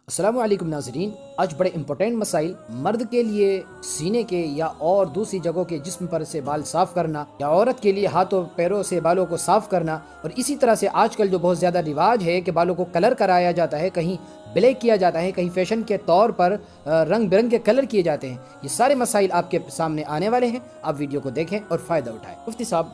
السلام علیکم ناظرین، آج بڑے امپورٹنٹ مسائل مرد کے لیے سینے کے یا اور دوسری جگہوں کے جسم پر سے بال صاف کرنا، یا عورت کے لیے ہاتھوں پیروں سے بالوں کو صاف کرنا، اور اسی طرح سے آج کل جو بہت زیادہ رواج ہے کہ بالوں کو کلر کرایا جاتا ہے، کہیں بلیک کیا جاتا ہے، کہیں فیشن کے طور پر رنگ برنگ کے کلر کیے جاتے ہیں۔ یہ سارے مسائل آپ کے سامنے آنے والے ہیں، آپ ویڈیو کو دیکھیں اور فائدہ اٹھائیں۔ مفتی صاحب،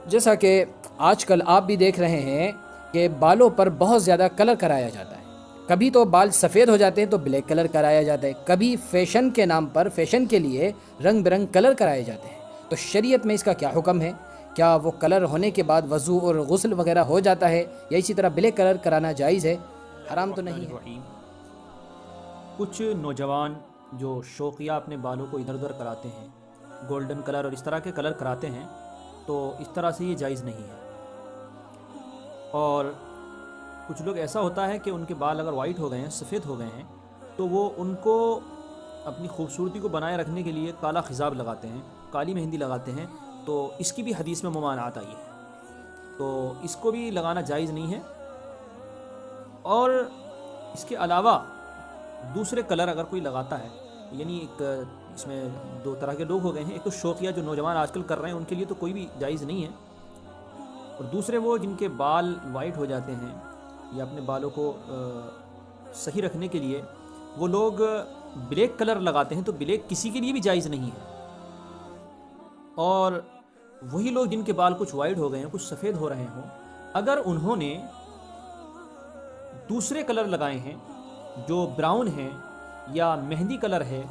جیسا کہ آج کل آپ بھی دیکھ رہے ہیں کہ بالوں پر بہت زیادہ کلر کرایا جاتا ہے، کبھی تو بال سفید ہو جاتے ہیں تو بلیک کلر کرایا جاتا ہے، کبھی فیشن کے نام پر فیشن کے لیے رنگ برنگ کلر کرائے جاتے ہیں۔ تو شریعت میں اس کا کیا حکم ہے؟ کیا وہ کلر ہونے کے بعد وضو اور غسل وغیرہ ہو جاتا ہے، یا اسی طرح بلیک کلر کرانا جائز ہے، حرام تو نہیں ہے؟ کچھ نوجوان جو شوقیہ اپنے بالوں کو ادھر ادھر کراتے ہیں، گولڈن کلر اور اس طرح کے کلر کراتے ہیں، تو اس طرح سے یہ جائز نہیں ہے۔ اور کچھ لوگ ایسا ہوتا ہے کہ ان کے بال اگر وائٹ ہو گئے ہیں، سفید ہو گئے ہیں، تو وہ ان کو اپنی خوبصورتی کو بنائے رکھنے کے لیے کالا خضاب لگاتے ہیں، کالی مہندی لگاتے ہیں، تو اس کی بھی حدیث میں ممانعت آئی ہے، تو اس کو بھی لگانا جائز نہیں ہے۔ اور اس کے علاوہ دوسرے کلر اگر کوئی لگاتا ہے، یعنی ایک اس میں دو طرح کے لوگ ہو گئے ہیں، ایک تو شوقیہ جو نوجوان آج کل کر رہے ہیں، ان کے لیے تو کوئی بھی جائز نہیں ہے، اور دوسرے وہ جن کے بال وائٹ ہو جاتے ہیں یا اپنے بالوں کو صحیح رکھنے کے لیے وہ لوگ بلیک کلر لگاتے ہیں، تو بلیک کسی کے لیے بھی جائز نہیں ہے۔ اور وہی لوگ جن کے بال کچھ وائٹ ہو گئے ہیں، کچھ سفید ہو رہے ہوں، اگر انہوں نے دوسرے کلر لگائے ہیں جو براؤن ہیں یا مہندی کلر ہے،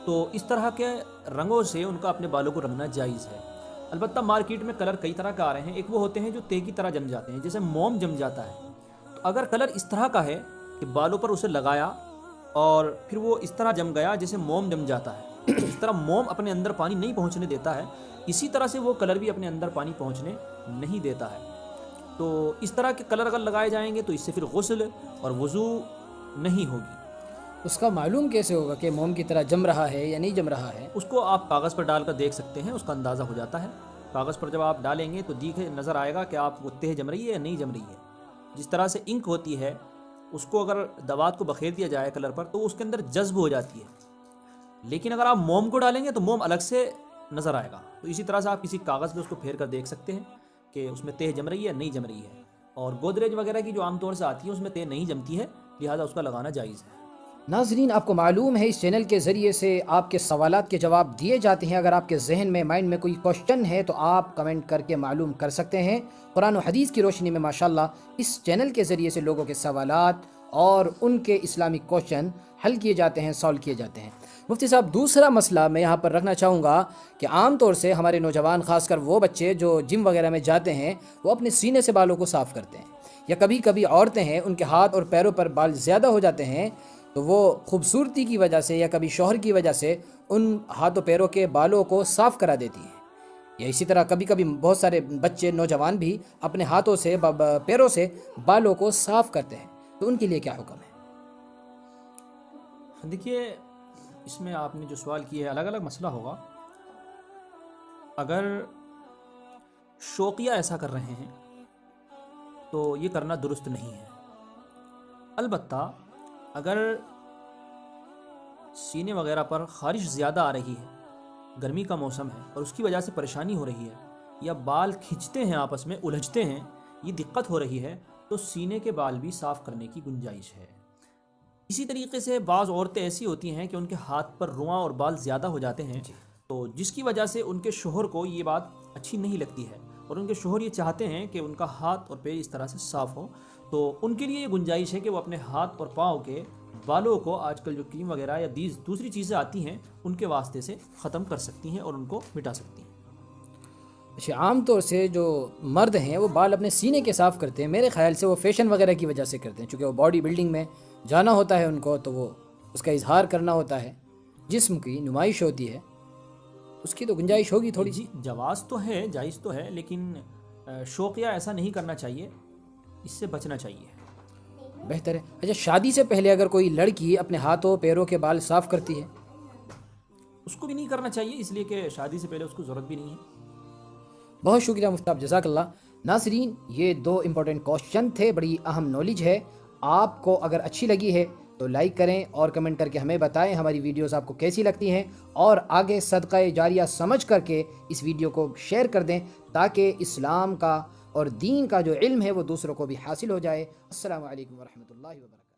تو اس طرح کے رنگوں سے ان کا اپنے بالوں کو رنگنا جائز ہے۔ البتہ مارکیٹ میں کلر کئی طرح کا آ رہے ہیں، ایک وہ ہوتے ہیں جو تے کی طرح جم جاتے ہیں، جیسے موم جم جاتا ہے، تو اگر کلر اس طرح کا ہے کہ بالوں پر اسے لگایا اور پھر وہ اس طرح جم گیا جیسے موم جم جاتا ہے، اس طرح موم اپنے اندر پانی نہیں پہنچنے دیتا ہے، اسی طرح سے وہ کلر بھی اپنے اندر پانی پہنچنے نہیں دیتا ہے۔ تو اس طرح کے کلر اگر لگائے جائیں گے تو اس سے پھر غسل اور وضو نہیں ہوگی۔ اس کا معلوم کیسے ہوگا کہ موم کی طرح جم رہا ہے یا نہیں جم رہا ہے؟ اس کو آپ کاغذ پر ڈال کر دیکھ سکتے ہیں، اس کا اندازہ ہو جاتا ہے۔ کاغذ پر جب آپ ڈالیں گے تو نظر آئے گا کہ آپ وہ تہ جم رہی ہے یا نہیں جم رہی ہے۔ جس طرح سے انک ہوتی ہے، اس کو اگر دوات کو بخیر دیا جائے کلر پر تو اس کے اندر جذب ہو جاتی ہے، لیکن اگر آپ موم کو ڈالیں گے تو موم الگ سے نظر آئے گا۔ تو اسی طرح سے آپ کسی کاغذ پہ اس کو پھیر کر دیکھ سکتے ہیں کہ اس میں تہ جم رہی ہے یا نہیں جم رہی ہے۔ اور گودریج وغیرہ کی جو عام طور سے آتی ہے اس میں تہ نہیں جمتی ہے، لہٰذا اس کا لگانا جائز ہے۔ ناظرین، آپ کو معلوم ہے اس چینل کے ذریعے سے آپ کے سوالات کے جواب دیے جاتے ہیں۔ اگر آپ کے ذہن میں مائنڈ میں کوئی کوشچن ہے تو آپ کمنٹ کر کے معلوم کر سکتے ہیں۔ قرآن و حدیث کی روشنی میں ماشاءاللہ اس چینل کے ذریعے سے لوگوں کے سوالات اور ان کے اسلامک کوشچن حل کیے جاتے ہیں، سالو کیے جاتے ہیں۔ مفتی صاحب، دوسرا مسئلہ میں یہاں پر رکھنا چاہوں گا کہ عام طور سے ہمارے نوجوان، خاص کر وہ بچے جو جم وغیرہ میں جاتے ہیں، وہ اپنے سینے سے بالوں کو صاف کرتے ہیں، یا کبھی کبھی عورتیں ہیں ان کے ہاتھ اور پیروں پر بال زیادہ ہو جاتے ہیں، تو وہ خوبصورتی کی وجہ سے یا کبھی شوہر کی وجہ سے ان ہاتھوں پیروں کے بالوں کو صاف کرا دیتی ہیں، یا اسی طرح کبھی کبھی بہت سارے بچے نوجوان بھی اپنے ہاتھوں سے پیروں سے بالوں کو صاف کرتے ہیں، تو ان کے لیے کیا حکم ہے؟ دیکھیے، اس میں آپ نے جو سوال کیا ہے الگ الگ مسئلہ ہوگا۔ اگر شوقیہ ایسا کر رہے ہیں تو یہ کرنا درست نہیں ہے۔ البتہ اگر سینے وغیرہ پر خارش زیادہ آ رہی ہے، گرمی کا موسم ہے اور اس کی وجہ سے پریشانی ہو رہی ہے، یا بال کھنچتے ہیں، آپس میں الجھتے ہیں، یہ دقت ہو رہی ہے، تو سینے کے بال بھی صاف کرنے کی گنجائش ہے۔ اسی طریقے سے بعض عورتیں ایسی ہوتی ہیں کہ ان کے ہاتھ پر رواں اور بال زیادہ ہو جاتے ہیں، تو جس کی وجہ سے ان کے شوہر کو یہ بات اچھی نہیں لگتی ہے، اور ان کے شوہر یہ چاہتے ہیں کہ ان کا ہاتھ اور پیر اس طرح سے صاف ہو، تو ان کے لیے یہ گنجائش ہے کہ وہ اپنے ہاتھ اور پاؤں کے بالوں کو آج کل جو کریم وغیرہ یا دوسری چیزیں آتی ہیں ان کے واسطے سے ختم کر سکتی ہیں اور ان کو مٹا سکتی ہیں۔ اچھا، عام طور سے جو مرد ہیں وہ بال اپنے سینے کے صاف کرتے ہیں، میرے خیال سے وہ فیشن وغیرہ کی وجہ سے کرتے ہیں، چونکہ وہ باڈی بلڈنگ میں جانا ہوتا ہے ان کو، تو وہ اس کا اظہار کرنا ہوتا ہے، جسم کی نمائش ہوتی ہے، اس کی تو گنجائش ہوگی تھوڑی سی۔ جی، جواز تو ہے، جائز تو ہے، لیکن شوقیہ ایسا نہیں کرنا چاہیے، اس سے بچنا چاہیے۔ بہتر ہے۔ اچھا، شادی سے پہلے اگر کوئی لڑکی اپنے ہاتھوں پیروں کے بال صاف کرتی ہے؟ اس کو بھی نہیں کرنا چاہیے، اس لیے کہ شادی سے پہلے اس کو ضرورت بھی نہیں ہے۔ بہت شکریہ مفتی صاحب، جزاک اللہ۔ ناظرین، یہ دو امپورٹنٹ کوشچن تھے، بڑی اہم نالج ہے، آپ کو اگر اچھی لگی ہے تو لائک کریں اور کمنٹ کر کے ہمیں بتائیں ہماری ویڈیوز آپ کو کیسی لگتی ہیں، اور آگے صدقہ جاریہ سمجھ کر کے اس ویڈیو کو شیئر کر دیں تاکہ اسلام کا اور دین کا جو علم ہے وہ دوسروں کو بھی حاصل ہو جائے۔ السلام علیکم ورحمۃ اللہ وبرکاتہ۔